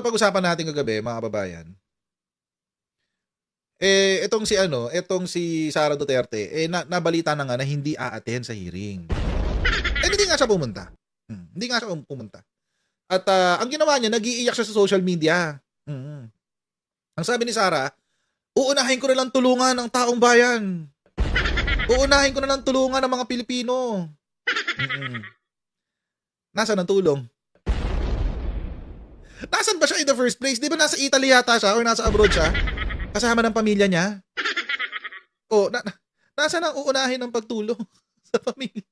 napag-usapan natin kagabi, mga kababayan, itong si Sara Duterte, nabalita na nga na hindi aattend sa hearing. Hindi nga siya pumunta. Hindi nga siya pumunta. At ang ginawa niya, nag-iiyak siya sa social media. Ang sabi ni Sara, uunahin ko na lang tulungan ng taong bayan. Uunahin ko na lang tulungan ng mga Pilipino. Nasaan ang tulong? Nasaan ba siya in the first place? Di ba nasa Italy yata siya or nasa abroad siya? Kasama ng pamilya niya? Nasaan ang uunahin ng pagtulong sa pamilya?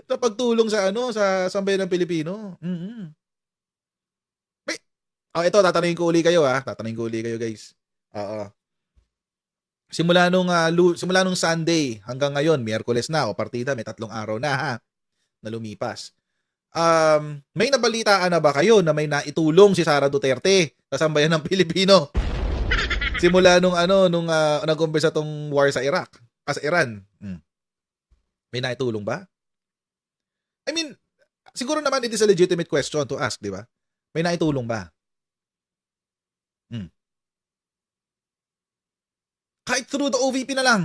Sa pagtulong sa sa sambayan ng Pilipino? Ito, tatanungin ko uli kayo Tatanungin ko uli kayo, guys. Simula nung Sunday hanggang ngayon, Miyerkules na partida, may 3 araw na na lumipas. May nabalitaan na ba kayo na may naitulong si Sara Duterte sa sambayan ng Pilipino? Simula nung nag-umpisa tong war sa Iraq, sa Iran. May naitulong ba? I mean, siguro naman it is a legitimate question to ask, di ba? May naitulong ba? Kahit through the OVP na lang.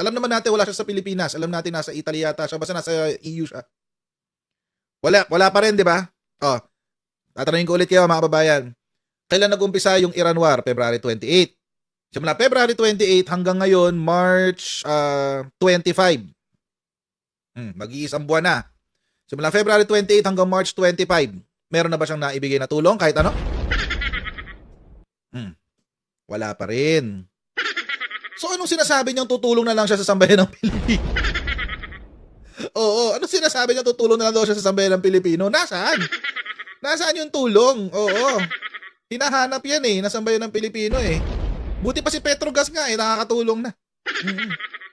Alam naman natin wala siya sa Pilipinas. Alam natin nasa Italy yata siya. Basta nasa EU siya. Wala pa rin, di ba? Tatanungin ko ulit kayo, mga kababayan. Kailan nag-umpisa yung Iran War? February 28. Simula February 28 hanggang ngayon, March 25. Mag-iisang buwan na. Simula February 28 hanggang March 25. Meron na ba siyang naibigay na tulong? Kahit ano? Wala pa rin. So, anong sinasabi niyang tutulong na lang siya sa sambayan ng Pilipino? Oo, anong sinasabi niya tutulong na lang daw siya sa sambayan ng Pilipino? Nasaan? Nasaan yung tulong? Oo. Hinahanap yan na sambayan ng Pilipino Buti pa si Petrogas nga nakakatulong na.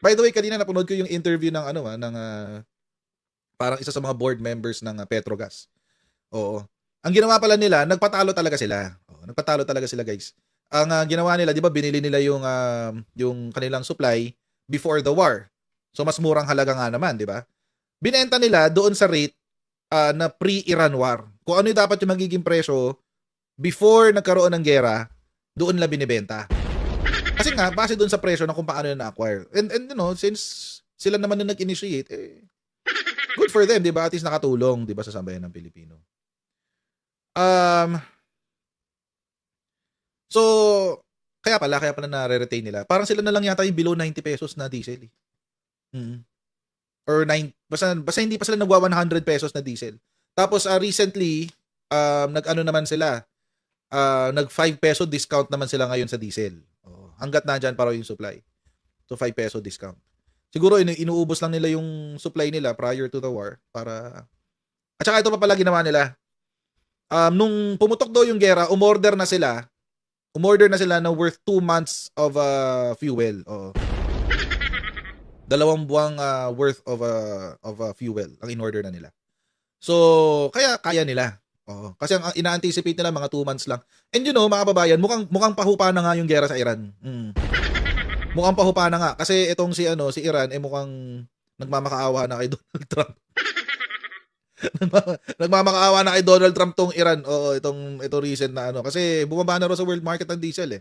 By the way, kanina napanood ko yung interview ng parang isa sa mga board members ng Petrogas. Oo. Ang ginawa pala nila, nagpatalo talaga sila. Nagpatalo talaga sila, guys. Ang ginawa nila, 'di ba, binili nila yung kanilang supply before the war. So mas murang halaga nga naman, 'di ba? Binenta nila doon sa rate na pre-Iran war. Kung ano yung dapat yung magiging presyo before nagkaroon ng gera, doon nila binibenta. Kasi nga base doon sa presyo na kung paano nila na-acquire. And since sila naman na nag-initiate, good for them, 'di ba? At least nakatulong, 'di ba, sa sambayan ng Pilipino. So, kaya pala nare-retain nila. Parang sila na lang yata yung below 90 pesos na diesel. Or basta hindi pa sila nagwa 100 pesos na diesel. Tapos recently, nag-ano naman sila, nag 5 peso discount naman sila ngayon sa diesel. Hanggat nandyan pa raw yung supply. So 5 peso discount. Siguro inuubos lang nila yung supply nila prior to the war para... At saka ito pa pala ginawa nila. Nung pumutok daw yung gera, umorder na sila na worth 2 months of fuel. 2 buwang worth of fuel ang in-order na nila. So, kaya nila. Kasi ang ina-anticipate nila mga 2 months lang. And mga kababayan, mukhang pahupa na nga yung gera sa Iran. Mukhang pahupa na nga kasi itong si Iran mukhang nagmamakaawa na kay Donald Trump. Nagmamakaawa na kay Donald Trump tong Iran. Ito recent na kasi bumaba na raw sa world market ng diesel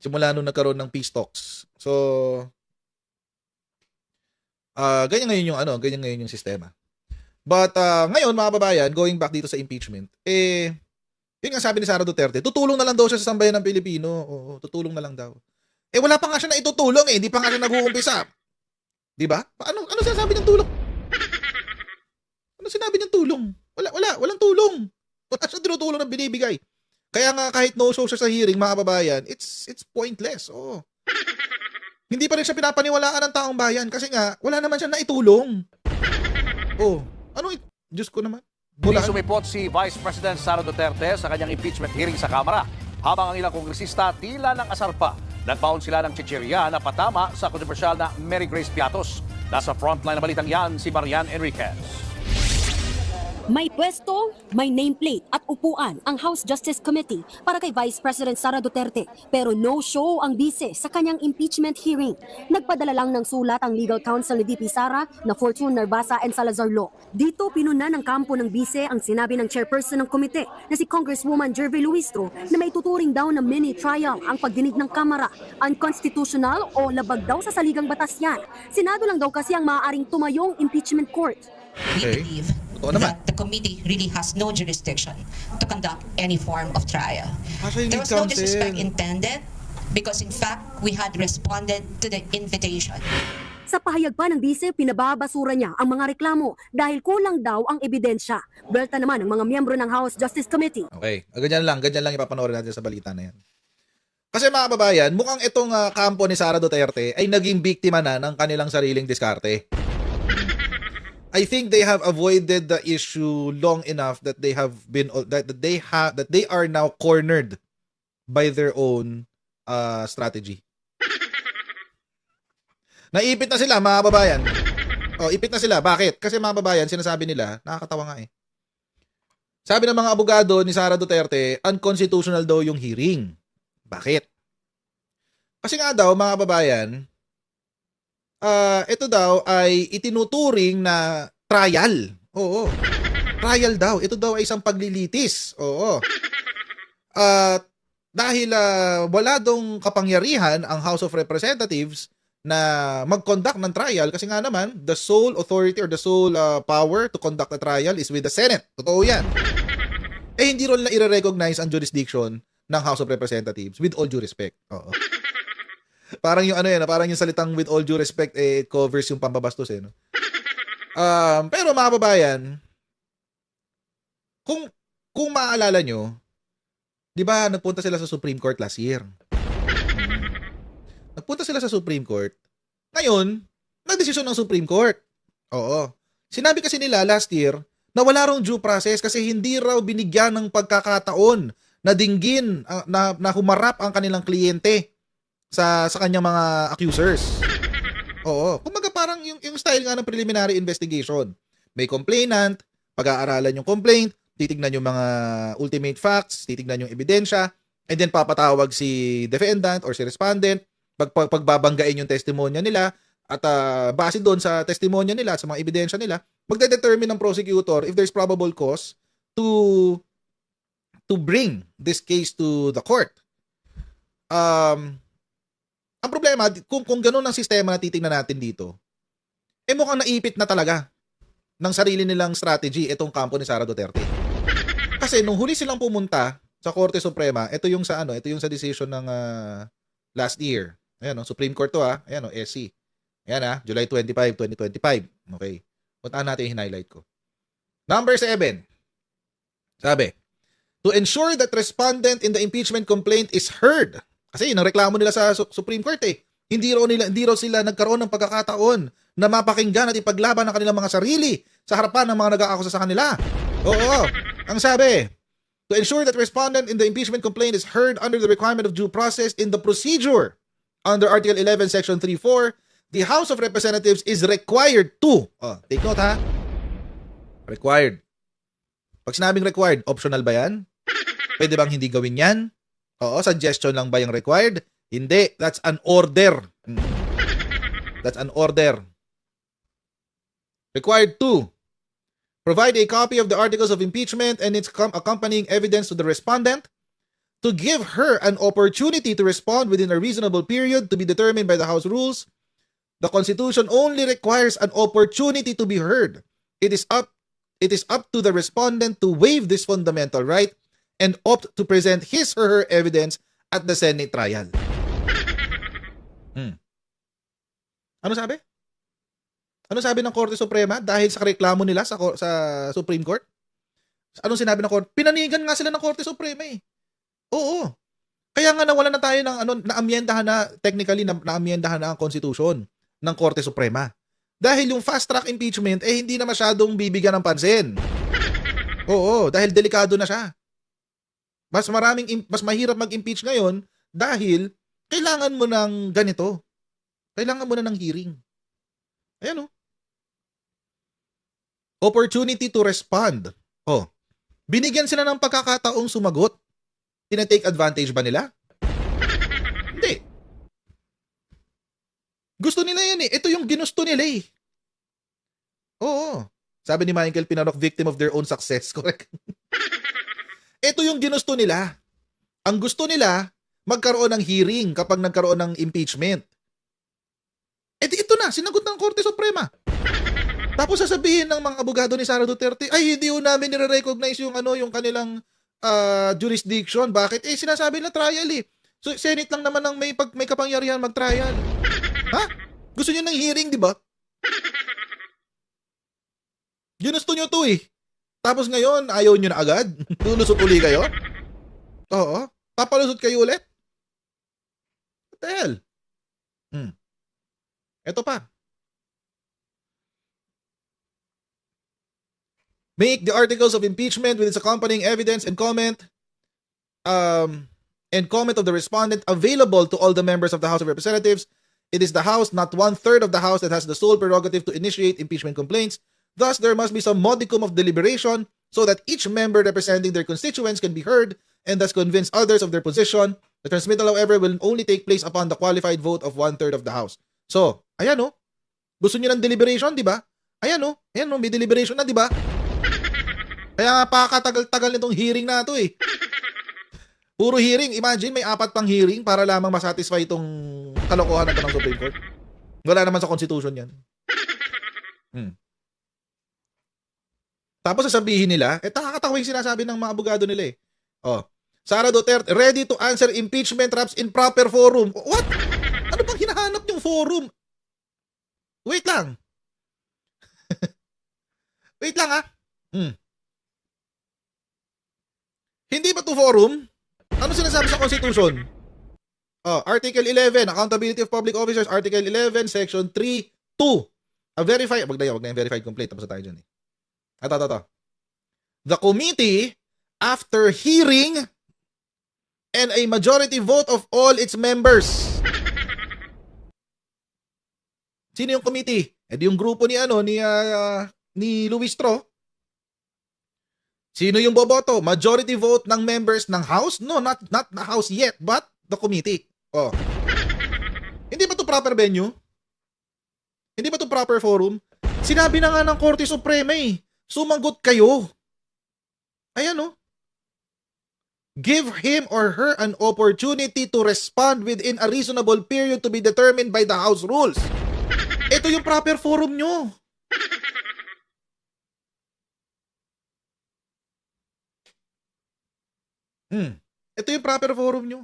Simula nung nagkaroon ng peace talks. So ganyan ngayon yung sistema. But ngayon, mga kababayan, going back dito sa impeachment, yun nga sabi ni Sara Duterte, tutulong na lang daw siya sa sambayan ng Pilipino. Tutulong na lang daw. Wala pa nga siya na itutulong hindi pa nga siya nag-uumpisa. 'Di ba? Ano sinasabi ng tulong? Ano sinabi niyang tulong? Walang tulong. Wala siya tinutulong na binibigay. Kaya nga kahit no show siya sa hearing, mga kababayan, it's pointless. Hindi pa rin siya pinapaniwalaan ng taong bayan kasi nga wala naman siya naitulong. Diyos ko naman. Sumipot si Vice President Sara Duterte sa kanyang impeachment hearing sa Kamara. Habang ang ilang kongresista tila ng asar pa. Nagbaon sila ng chichirya na patama sa kontrobersyal na Mary Grace Piatos. Nasa frontline na balitang yan si Marian Enriquez. May pwesto, may nameplate at upuan ang House Justice Committee para kay Vice President Sara Duterte pero no show ang bise sa kanyang impeachment hearing. Nagpadala lang ng sulat ang legal counsel ni VP Sara na Fortune Narbasa and Salazar Law. Dito pinuna ng kampo ng bise ang sinabi ng chairperson ng komite na si Congresswoman Jervy Luistro na may tuturing daw na mini trial ang pagdinig ng Kamara. Unconstitutional o labag daw sa saligang batas yan. Senado lang daw kasi ang maaaring tumayong impeachment court. Okay. We believe Totoo naman. that the committee really has no jurisdiction to conduct any form of trial. Kasi There hindi was no counsel. disrespect intended because in fact, we had responded to the invitation. Sa pahayag pa ng bise, pinababasura niya ang mga reklamo dahil kulang daw ang ebidensya. Belta naman ng mga miyembro ng House Justice Committee. Okay. Ganyan lang ipapanoorin natin sa balita na yan. Kasi mga kababayan, mukhang itong kampo ni Sara Duterte ay naging biktima na ng kanilang sariling diskarte. I think they have avoided the issue long enough that they have been that they are now cornered by their own strategy. Naipit na sila mga kababayan. Oh, ipit na sila. Bakit? Kasi mga kababayan, sinasabi nila, nakakatawa nga eh. Sabi ng mga abogado ni Sara Duterte, unconstitutional daw yung hearing. Bakit? Kasi nga daw mga kababayan, ito daw ay itinuturing na trial. Oo. Trial daw. Ito daw ay isang paglilitis. Oo. Dahil wala dong kapangyarihan ang House of Representatives na mag-conduct ng trial kasi nga naman, the sole authority or the sole power to conduct a trial is with the Senate. Totoo yan. Eh, hindi rin na i-recognize ang jurisdiction ng House of Representatives with all due respect. Oo. Parang yung parang yung salitang with all due respect covers yung pambabastos no. Pero mga kababayan, kung maaalala nyo, 'di ba nagpunta sila sa Supreme Court last year? Nagpunta sila sa Supreme Court. Ngayon, nagdesisyon ng Supreme Court. Oo. Sinabi kasi nila last year na wala raw due process kasi hindi raw binigyan ng pagkakataon na dinggin na humarap ang kanilang kliyente sa kanyang mga accusers. Oo. Kumbaga parang yung style nga ng preliminary investigation. May complainant, pag-aaralan yung complaint, titignan yung mga ultimate facts, titignan yung ebidensya, and then papatawag si defendant or si respondent, pagbabanggain yung testimonya nila, at base doon sa testimonya nila, sa mga ebidensya nila, magde-determine ng prosecutor if there's probable cause to bring this case to the court. Ang problema, kung ganun ang sistema na titingnan natin dito, mukhang naipit na talaga ng sarili nilang strategy itong kampo ni Sara Duterte. Kasi nung huli silang pumunta sa Korte Suprema, ito yung sa decision ng last year. Ayan, Supreme Court to Ayan, SC. Ayan July 25, 2025. Okay. Puntaan natin yung highlight ko. Number 7. Sabi, to ensure that respondent in the impeachment complaint is heard. Kasi yun ang reklamo nila sa Supreme Court Hindi raw sila nagkaroon ng pagkakataon na mapakinggan at ipaglaban ang kanilang mga sarili sa harapan ng mga nag-aakusa sa kanila. Oo. Ang sabi, to ensure that respondent in the impeachment complaint is heard under the requirement of due process in the procedure under Article 11, Section 3.4, the House of Representatives is required to, take note required. Pag sinabing required, optional ba yan? Pwede bang hindi gawin yan? Oo, suggestion lang ba yung required? Hindi, that's an order. That's an order. Required to provide a copy of the articles of impeachment and its accompanying evidence to the respondent, to give her an opportunity to respond within a reasonable period to be determined by the House rules. The Constitution only requires an opportunity to be heard. It is up to the respondent to waive this fundamental right and opt to present his or her evidence at the Senate trial. Ano sabi? Ano sabi ng Korte Suprema dahil sa reklamo nila sa Supreme Court? Anong sinabi ng Korte? Pinanigan nga sila ng Korte Suprema Oo. Kaya nga nawala na tayo ng naamyendahan na technically naamyendahan na ang Constitution ng Korte Suprema. Dahil yung fast track impeachment hindi na masyadong bibigyan ng pansin. Oo, dahil delikado na siya. Mas mahirap mag-impeach ngayon dahil kailangan mo ng ganito. Kailangan mo na ng hearing. Ayan Opportunity to respond. Oh, binigyan sila ng pagkakataong sumagot. Tina-take advantage ba nila? Hindi. Gusto nila yan eh. Ito yung ginusto nila eh. Oo. Sabi ni Michael Pinarok, victim of their own success. Correct. Ito yung ginusto nila. Ang gusto nila, magkaroon ng hearing kapag nagkaroon ng impeachment. Eh di ito na, sinagot ng Korte Suprema. Tapos sasabihin ng mga abogado ni Sara Duterte, ay hindi ho namin nire-recognize yung yung kanilang jurisdiction. Bakit? Eh sinasabi na trial eh. So Senate lang naman ang may kapangyarihan mag-trial. Ha? Gusto niyo ng hearing, di ba? Ginusto niyo to eh. Tapos ngayon, ayaw niyo na agad? Lulusot uli kayo? Oo. Papalusot kayo ulit? What the hell? Ito pa. Make the articles of impeachment with its accompanying evidence and comment of the respondent available to all the members of the House of Representatives. It is the House, not 1/3 of the House, that has the sole prerogative to initiate impeachment complaints. Thus, there must be some modicum of deliberation so that each member representing their constituents can be heard and thus convince others of their position. The transmittal, however, will only take place upon the qualified vote of 1/3 of the House. So, ayan o. Gusto niyo ng deliberation, di ba? Ayan o. Ayan o, may deliberation na, di ba? Kaya nga pakatagal-tagal nitong hearing na ito eh. Puro hearing. Imagine may 4 pang hearing para lamang masatisfy itong kalokohan na ito ng Supreme Court. Wala naman sa Constitution yan. Tapos sasabihin nila, nakakatawa yung sinasabi ng mga abogado nila eh. Oh, Sara Duterte, ready to answer impeachment traps in proper forum. What? Ano bang hinahanap yung forum? Wait lang. Wait lang ah. Hindi ba to forum? Ano sinasabi sa Constitution? Article 11, Accountability of Public Officers, Article 11, Section 3.2. Wag na yung verified complaint. Tapos na tayo dyan eh. Ito. The committee, after hearing and a majority vote of all its members. Sino yung committee? Yung grupo ni Luis Tro. Sino yung boboto? Majority vote ng members ng House? No, not the House yet, but the committee. Oh. Hindi ba to proper venue? Hindi ba to proper forum? Sinabi na nga ng Korte Suprema eh. Sumagot kayo. Ayan oh. Give him or her an opportunity to respond within a reasonable period to be determined by the House rules. Ito yung proper forum nyo. Ito yung proper forum nyo.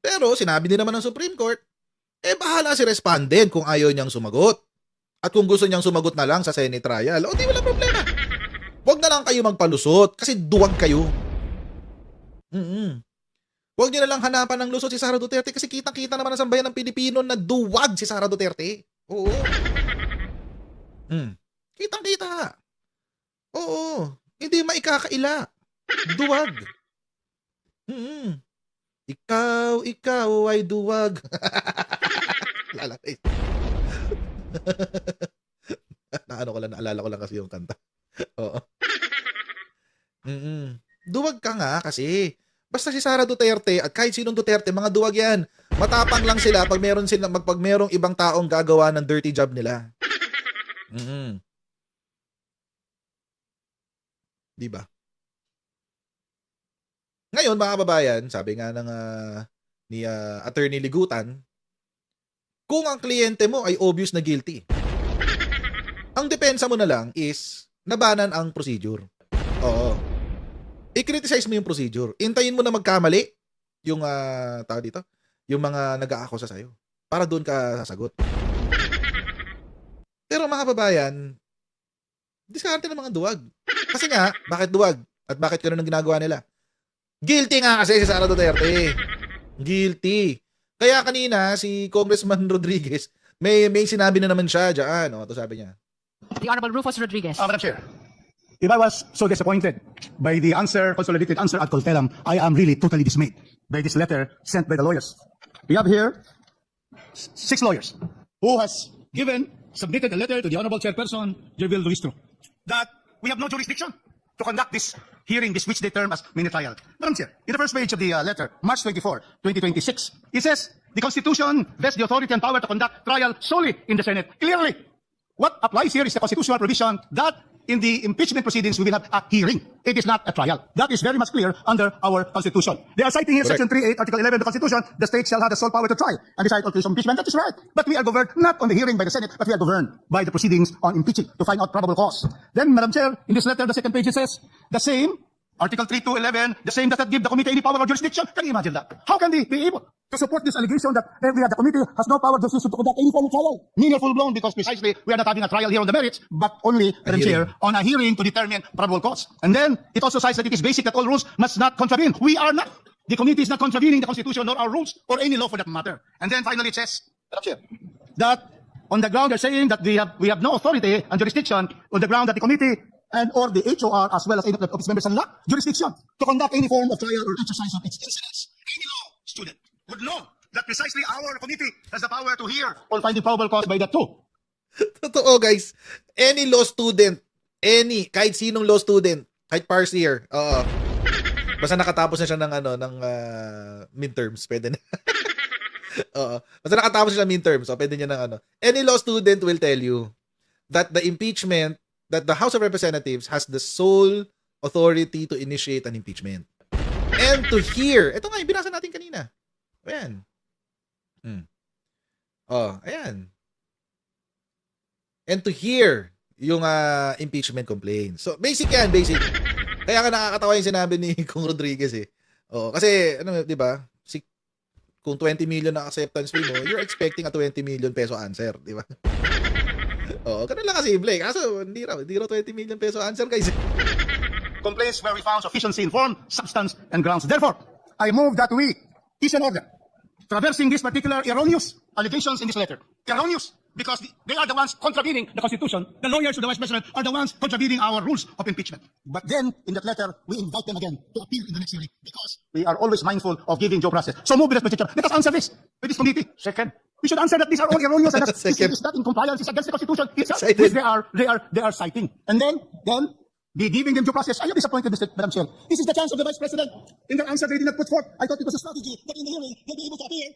Pero sinabi din naman ng Supreme Court, bahala si respondent kung ayaw niyang sumagot. At kung gusto niyang sumagot na lang sa Senate trial, di wala problema. Huwag na lang kayo magpalusot kasi duwag kayo. Huwag niyo na lang hanapan ng lusot si Sara Duterte kasi kitang-kita naman sa sambayan ng Pilipino na duwag si Sara Duterte. Oo. Kitang-kita. Oo. Hindi maikakaila. Duwag. Ikaw ay duwag. Lalaki. Naalala ko lang kasi yung kanta. Oo. Duwag ka nga kasi. Basta si Sara Duterte at kahit sinong Duterte, mga duwag yan. Matapang lang sila pag merong ibang taong gagawa ng dirty job nila. Di ba? Ngayon, mga kababayan, sabi nga ng ni Attorney Ligutan, kung ang kliyente mo ay obvious na guilty, ang depensa mo na lang is nabanan ang procedure. Oo. I-criticize mo yung procedure. Intayin mo na magkamali yung tao dito, yung mga nag-aakusa sa'yo para doon ka sasagot. Pero mga kababayan, diskarte ng mga duwag. Kasi nga, bakit duwag? At bakit ganun ang ginagawa nila? Guilty nga kasi si Sara Duterte. Guilty. Kaya kanina, si Congressman Rodriguez, may sinabi na naman siya dyan. Ito sabi niya. The Honorable Rufus Rodriguez. Madam Chair, if I was so disappointed by the consolidated answer at Coltelam, I am really totally dismayed by this letter sent by the lawyers. We have here 6 lawyers who has submitted a letter to the Honorable Chairperson, Jervil Luistro, that we have no jurisdiction to conduct this hearing, this which they term as mini trial. Madam Chair, in the first page of the letter, March 24, 2026, it says, the Constitution vests the authority and power to conduct trial solely in the Senate. Clearly, what applies here is the constitutional provision that in the impeachment proceedings we will have a hearing. It is not a trial. That is very much clear under our Constitution. They are citing here Correct. Section 3.8, Article 11 of the Constitution, the state shall have the sole power to try and decide on case of impeachment. That is right. But we are governed not on the hearing by the Senate, but we are governed by the proceedings on impeaching to find out probable cause. Then, Madam Chair, in this letter, the second page, it says, the same, Article 3 to 11, the same does not give the committee any power or jurisdiction. Can you imagine that? How can they be able to support this allegation that the committee has no power or jurisdiction to conduct any form of trial? Meaningful blown, because precisely we are not having a trial here on the merits, but only, Madam hearing. Chair, on a hearing to determine probable cause. And then it also says that it is basic that all rules must not contravene. We are not. The committee is not contravening the Constitution nor our rules or any law for that matter. And then finally it says, Madam Chair, that on the ground they're saying that we have no authority and jurisdiction on the ground that the committee and or the HOR as well as any of its members and lack jurisdiction to conduct any form of trial or exercise of its incidents. Any law student would know that precisely our committee has the power to hear or find the probable cause by that too. Totoo, guys. Any law student, kahit sinong law student, kahit first year, basta nakatapos na siya ng midterms, pwede na. Oo. Basta nakatapos siya ng midterms, so pwede niya ng Any law student will tell you that the impeachment, that the House of Representatives has the sole authority to initiate an impeachment. And to hear, ito nga, yung binasa natin kanina. Ayan. Ayan. And to hear yung impeachment complaint. So, basic yan, basic. Kaya ka nakakatawa yung sinabi ni Kung Rodriguez eh. Kasi, di ba, kung 20 million na acceptance fee mo, you're expecting a 20 million peso answer, di ba? Ganun lang kasimple. Kaso, hindi raw 20 million peso answer, guys. Complaints where we found sufficiency in form, substance, and grounds. Therefore, I move that we is an order traversing these particular erroneous allegations in this letter. Erroneous, because they are the ones contravening the Constitution. The lawyers to the Vice President are the ones contravening our rules of impeachment. But then, in that letter, we invite them again to appeal in the next hearing because we are always mindful of giving due process. So move with Mr. Chair. Let us answer this with this committee. Second. We should answer that these are all erroneous and this is not in compliance. It's against the Constitution itself, Cited. which they are citing. And then be giving them due process. Are you disappointed, Madam Chair? This is the chance of the Vice President. In their answer, they did not put forth. I thought it was a strategy that in the hearing they'll be able to appear.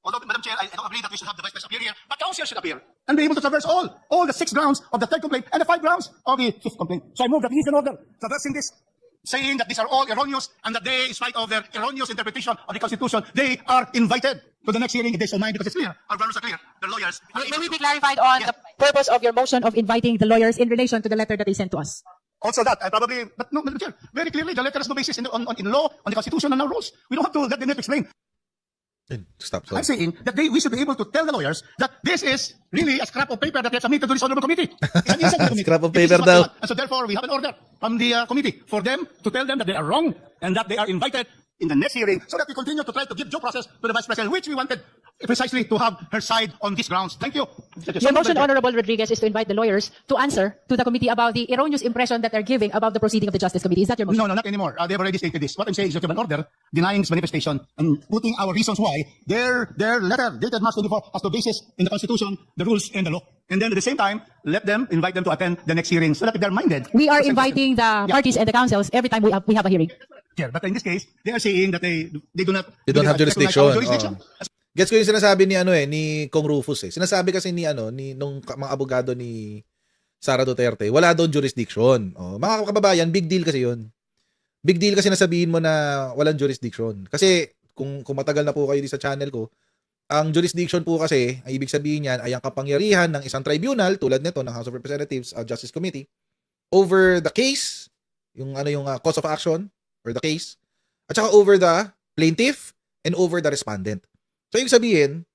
Although, Madam Chair, I don't agree that we should have the Vice President appear here, but counsel should appear and be able to traverse all the 6 grounds of the third complaint and the 5 grounds of the 5th complaint. So I move that he is an order traversing this, saying that these are all erroneous and that they, in spite of their erroneous interpretation of the Constitution, they are invited to the next hearing if they so mind because it's clear. Our grounds are clear. The lawyers. May we be clarified on the purpose of your motion of inviting the lawyers in relation to the letter that they sent to us? Also that, I probably, but no, Madam Chair, very clearly, the letter has no basis in law, on the Constitution and our rules. We don't have to let them explain. Stop. I'm saying that we should be able to tell the lawyers that this is really a scrap of paper that they have submitted to this honorable committee. It's an insult to the committee. Scrap of This is paper what they daw. want. And so therefore, we have an order from the committee for them to tell them that they are wrong and that they are invited in the next hearing so that we continue to try to give due process to the Vice President, which we wanted precisely to have her side on these grounds. Thank you. Your motion, Honorable Rodriguez, is to invite the lawyers to answer to the committee about the erroneous impression that they're giving about the proceeding of the Justice Committee. Is that your motion? No, not anymore. They've already stated this. What I'm saying is that you have an order denying this manifestation and putting our reasons why their letter dated March 24 has no basis in the Constitution, the rules, and the law. And then at the same time, invite them to attend the next hearing so that they're minded. We are inviting the parties and the councils every time we have a hearing. Yeah, but in this case, they are saying that they don't have jurisdiction. Jurisdiction. Gets ko yung sinasabi ni Kong Rufus eh. Sinasabi kasi nung mga abogado ni Sara Duterte, wala doon jurisdiction. Mga kababayan, big deal kasi 'yun. Big deal kasi nasabihin mo na walang jurisdiction. Kasi kung matagal na po kayo sa channel ko, ang jurisdiction po kasi, ang ibig sabihin niyan ay ang kapangyarihan ng isang tribunal tulad nito ng House of Representatives Justice Committee over the case, yung cause of action or the case, at saka over the plaintiff and over the respondent. So, yung sabihin,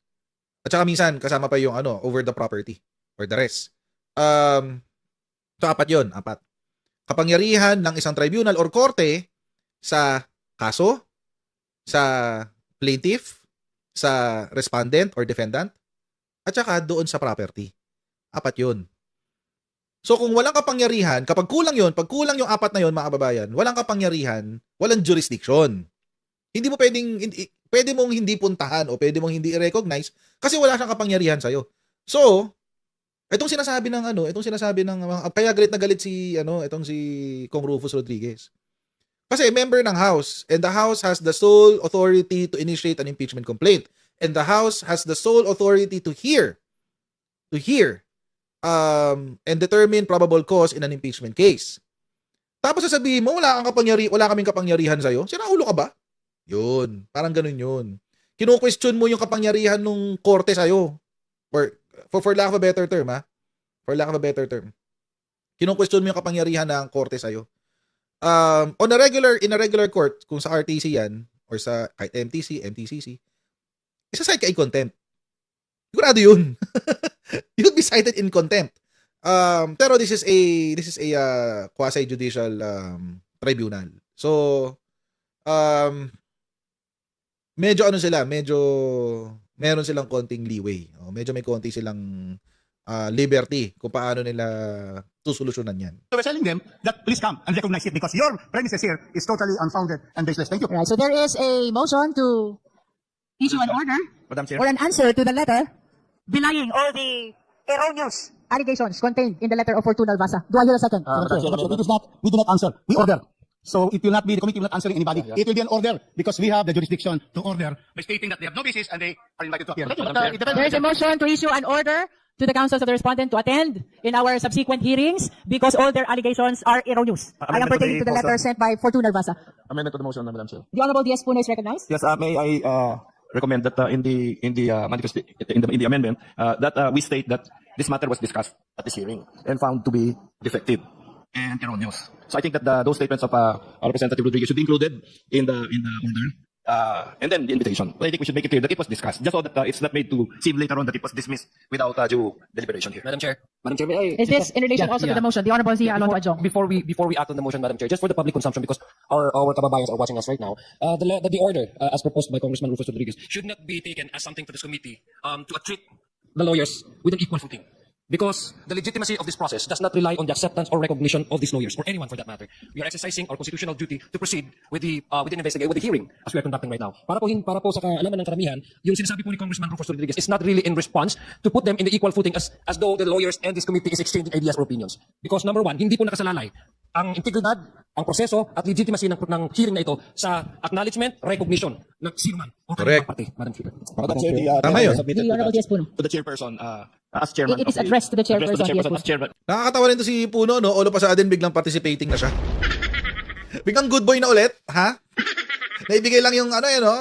at saka minsan, kasama pa yung over the property or the rest. So, 4 yun. 4. Kapangyarihan ng isang tribunal or korte sa kaso, sa plaintiff, sa respondent or defendant, at saka doon sa property. 4 yun. So, kung walang kapangyarihan, pag kulang yung 4 na yun, mga kababayan, walang kapangyarihan, walang jurisdiction. Hindi mo pwede mong hindi puntahan o pwede mong hindi i-recognize kasi wala siyang kapangyarihan sa'yo. So, Itong sinasabi ng kaya galit na galit si itong si Kong Rufus Rodriguez. Kasi member ng House, and the House has the sole authority to initiate an impeachment complaint, and the House has the sole authority to hear and determine probable cause in an impeachment case. Tapos sasabihin mo wala kaming kapangyarihan sa'yo. Sira ulo ka ba? Yun, parang ganun yun. Kino-question mo yung kapangyarihan ng korte sa'yo. For lack of a better term, ha? For lack of a better term. Kino-question mo yung kapangyarihan ng korte sa'yo. In a regular court, kung sa RTC yan, or sa kahit MTC, MTCC, isa-cite ka in contempt. Sigurado yun. You'll be cited in contempt. Pero this is a quasi-judicial tribunal. So, medyo meron silang konting leeway. Medyo may konti silang liberty kung paano nila tusolusyonan yan. So we're telling them that please come and recognize it because your premises here is totally unfounded and baseless. Thank you. Right, so there is a motion to issue an order Madam Chair. or an answer to the letter denying all the erroneous allegations contained in the letter of Fortuna Alvasa. Do I hear a second? We do not answer. We order. So it will not be, the committee will not answering anybody. It will be an order because we have the jurisdiction to order by stating that they have no basis and they are invited to appear. There is a motion to issue an order to the counsels of the respondent to attend in our subsequent hearings because all their allegations are erroneous. I am pertaining to the letter sent by Fortuna Alvasa. Amendment to the motion, Madam Chair. The Honorable D.S. Puno is recognized. Yes, may I recommend that in the amendment that we state that this matter was discussed at this hearing and found to be defective and erroneous. So I think that those statements of our Representative Rodriguez should be included in the order. And then the invitation. Well, I think we should make it clear that it was discussed, just so that it's not made to seem later on that it was dismissed without due deliberation here. Madam Chair, may I? Is this in relation also to the motion? The Honorable Zia Alonso Adjong. Before we act on the motion, Madam Chair, just for the public consumption, because our kababayans are watching us right now, the order as proposed by Congressman Rufus Rodriguez should not be taken as something for this committee to treat the lawyers with an equal footing. Because the legitimacy of this process does not rely on the acceptance or recognition of these lawyers, or anyone for that matter. We are exercising our constitutional duty to proceed with the investigation, with the hearing, as we are conducting right now. Para po sa kaalaman ng karamihan, yung sinasabi po ni Congressman Rufus Rodriguez is not really in response to put them in the equal footing as though the lawyers and this committee is exchanging ideas or opinions. Because number one, hindi po nakasalalay ang integridad, ang proseso at legitimacy ng hearing na ito sa acknowledgement, recognition ng sino man o Correct. party, Madam Chair. Madam Chair, Tama yun. The Honorable D.S. Puno. to the chairperson, as chairman. It is addressed to the chairperson, yes, as chairman. Nakakatawa rin to si Puno, no? All of a sudden, biglang participating na siya. Biglang good boy na ulit, ha? Naibigay lang yung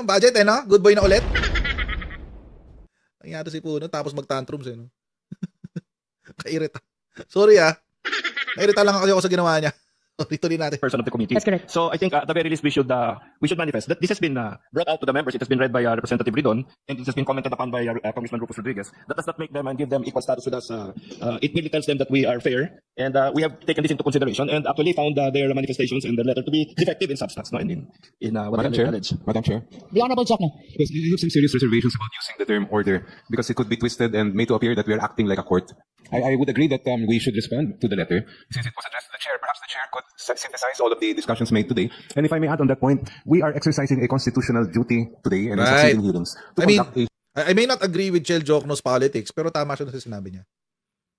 budget, no? Good boy na ulit. Ang yata si Puno, tapos mag-tantrums, no? Kairita. Sorry, Nairita lang ako sa ginawa niya. Tuloy natin. Person of the committee. That's correct. So I think at the very least we should manifest that this has been brought out to the members. It has been read by Representative Ridon, and it has been commented upon by Congressman Rufus Rodriguez. That does not make them and give them equal status with us. It merely tells them that we are fair, and we have taken this into consideration and actually found their manifestations and their letter to be defective in substance, no, in what Madam they Chair, allege. Madam Chair. The Honorable Jokno. Yes, I have some serious reservations about using the term order because it could be twisted and made to appear that we are acting like a court. I would agree that we should respond to the letter since it was addressed to the chair. Perhaps the chair could synthesize all of the discussions made today. And if I may add on that point, we are exercising a constitutional duty today and in Right. succeeding hearings to I mean, conduct I may not agree with Chel Jokno's politics, pero tama siya sa sinabi niya.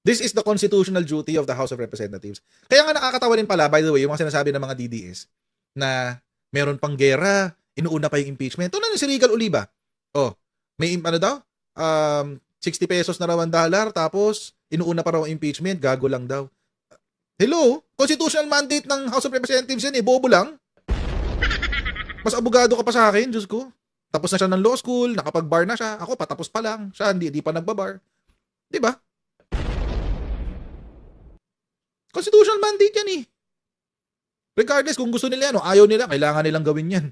This is the constitutional duty of the House of Representatives. Kaya nga nakakatawa rin pala, by the way, yung mga sinasabi ng mga DDS na meron pang gera, inuuna pa yung impeachment. Ito na si Regal Oliva. May 60 pesos na raw ang dollar, tapos inuuna pa raw ang impeachment, gago lang daw. Hello? Constitutional mandate ng House of Representatives yan, bobo lang. Mas abogado ka pa sa akin, Diyos ko. Tapos na siya ng law school, nakapag-bar na siya. Ako, patapos pa lang. Siya, hindi pa nagbabar. Diba? Constitutional mandate yan eh. Regardless kung gusto nila yan o ayaw nila, kailangan nilang gawin yan.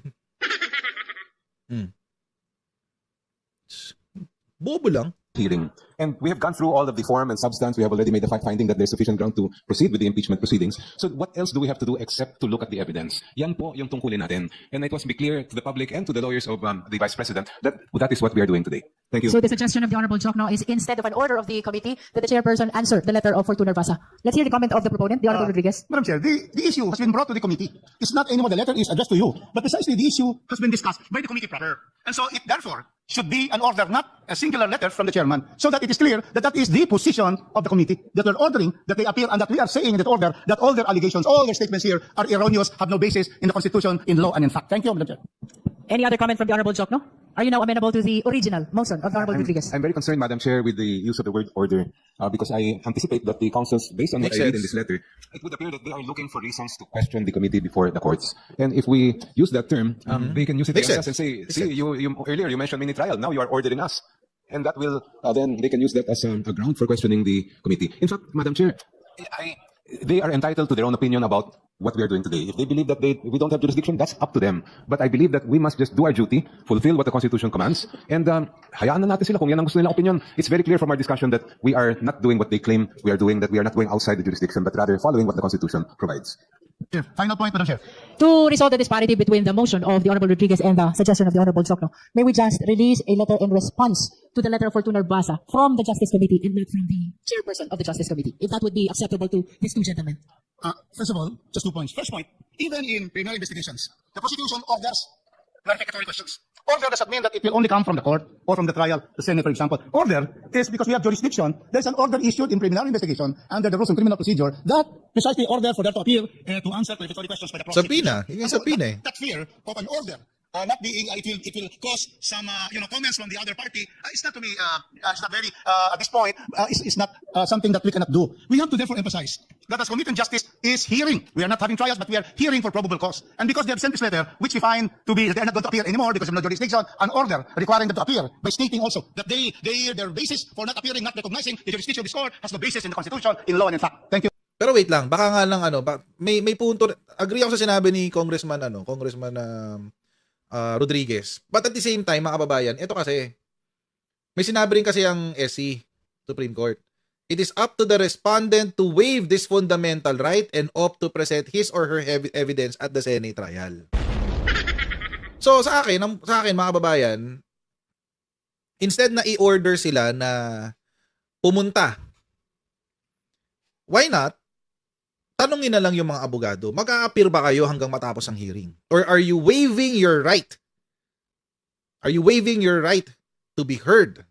Bobo lang. hearing. And we have gone through all of the form and substance. We have already made the finding that there's sufficient ground to proceed with the impeachment proceedings. So what else do we have to do except to look at the evidence? Yan po yung tungkulin natin. And it must be clear to the public and to the lawyers of the Vice President that that is what we are doing today. Thank you. So the suggestion of the Honorable Jokno is instead of an order of the committee, that the chairperson answer the letter of Fortuna Basa. Let's hear the comment of the proponent, the Honorable Rodriguez. Madam Chair, the issue has been brought to the committee. It's not anymore the letter is addressed to you, but precisely the issue has been discussed by the committee proper. And so it therefore should be an order, not a singular letter from the chairman, so that it is clear that that is the position of the committee, that we're ordering that they appear and that we are saying in that order that all their allegations, all their statements here are erroneous, have no basis in the Constitution, in law, and in fact. Thank you, Madam Chair. Any other comment from the Honorable Jokno? Are you now amenable to the original motion of the Honorable Rodriguez? I'm very concerned, Madam Chair, with the use of the word order, because I anticipate that the councils, based on what Makes I read sense. in this letter, it would appear that they are looking for reasons to question the committee before the courts. And if we use that term, they can use it Makes against sense. us and say, see, you earlier you mentioned mini trial, now you are ordering us. And that will, then they can use that as a ground for questioning the committee. In fact, Madam Chair, they are entitled to their own opinion about what we are doing today. If they believe that we don't have jurisdiction, that's up to them. But I believe that we must just do our duty, fulfill what the Constitution commands, and hayaan na natin sila kung yan ang gusto nilang opinion. It's very clear from our discussion that we are not doing what they claim we are doing, that we are not going outside the jurisdiction, but rather following what the Constitution provides. Chair, final point, Madam Chair. To resolve the disparity between the motion of the Honorable Rodriguez and the suggestion of the Honorable Jokno, may we just release a letter in response to the letter of Fortuna Basa from the Justice Committee and not from the chairperson of the Justice Committee, if that would be acceptable to these two gentlemen. First of all, just 2 points. First point, even in criminal investigations, the prosecution orders clarificatory questions. Order does not mean that it will only come from the court or from the trial, the Senate, for example. Order is because we have jurisdiction. There's an order issued in criminal investigation under the rules of criminal procedure that precisely order for them to appear to answer clarificatory questions by the prosecution. Sabina. Yung sabina eh. That fear of an order not being, it will cause some, comments from the other party. It's not to me, it's not very, at this point, it's not something that we cannot do. We have to therefore emphasize that as Committee on Justice is hearing. We are not having trials, but we are hearing for probable cause. And because they have sent this letter, which we find to be, they are not going to appear anymore because of no jurisdiction, an order requiring them to appear by stating also that their basis for not appearing, not recognizing the jurisdiction of this court has no basis in the Constitution, in law, and in fact. Thank you. Pero wait lang, baka nga lang may punto, agree ako sa sinabi ni Congressman Rodriguez. But at the same time, mga kababayan, ito kasi, may sinabi rin kasi ang SC, Supreme Court. It is up to the respondent to waive this fundamental right and opt to present his or her evidence at the Senate trial. So sa akin mga kababayan, instead na i-order sila na pumunta, why not tanungin na lang yung mga abogado, mag-a-appear ba kayo hanggang matapos ang hearing? Or are you waiving your right? Are you waiving your right to be heard?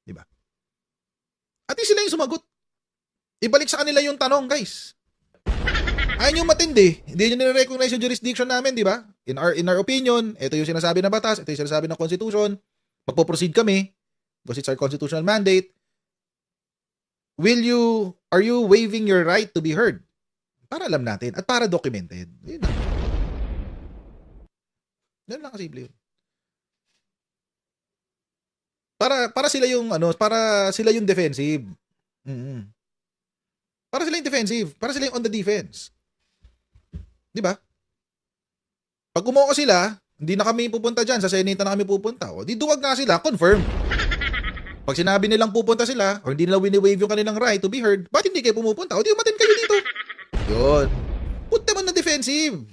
Diba? At least sila yung sumagot. Ibalik sa kanila yung tanong, guys. Ayaw nyo matindi. Hindi nyo nire-recognize yung jurisdiction namin, di ba? In our opinion, ito yung sinasabi ng batas, ito yung sinasabi ng Constitution. Magpo-proceed kami because it's our constitutional mandate. Are you waiving your right to be heard? Para alam natin at para documented. Yun lang. Yun lang kasimple yun. Para sila yung para sila yung defensive. Para sila yung defensive, para sila yung on the defense. 'Di ba? Pag umuko sila, hindi na kami pupunta diyan, sa Senate na kami pupunta. O di duwag na sila, confirm. Pag sinabi nilang pupunta sila, o hindi nila wini-waive yung kanilang right to be heard, ba't hindi kayo pumupunta? O di umatin kayo dito. Yun. Put them on the defensive.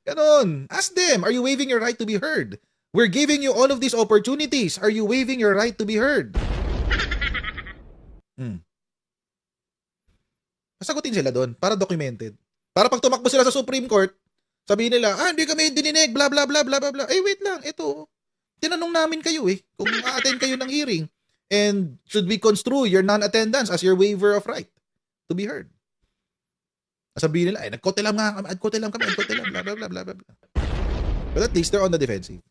Ganon. Ask them, are you waiving your right to be heard? We're giving you all of these opportunities. Are you waiving your right to be heard? Sagutin sila doon para documented. Para pag tumakbo sila sa Supreme Court, sabihin nila, hindi kami dininig, blah, blah, blah, blah, blah, blah. Wait lang, ito. Tinanong namin kayo kung a-attend kayo ng hearing. And should we construe your non-attendance as your waiver of right to be heard? Sabihin nila, nagkotelam kami, blah, blah, blah, blah, blah. But at least they're on the defensive.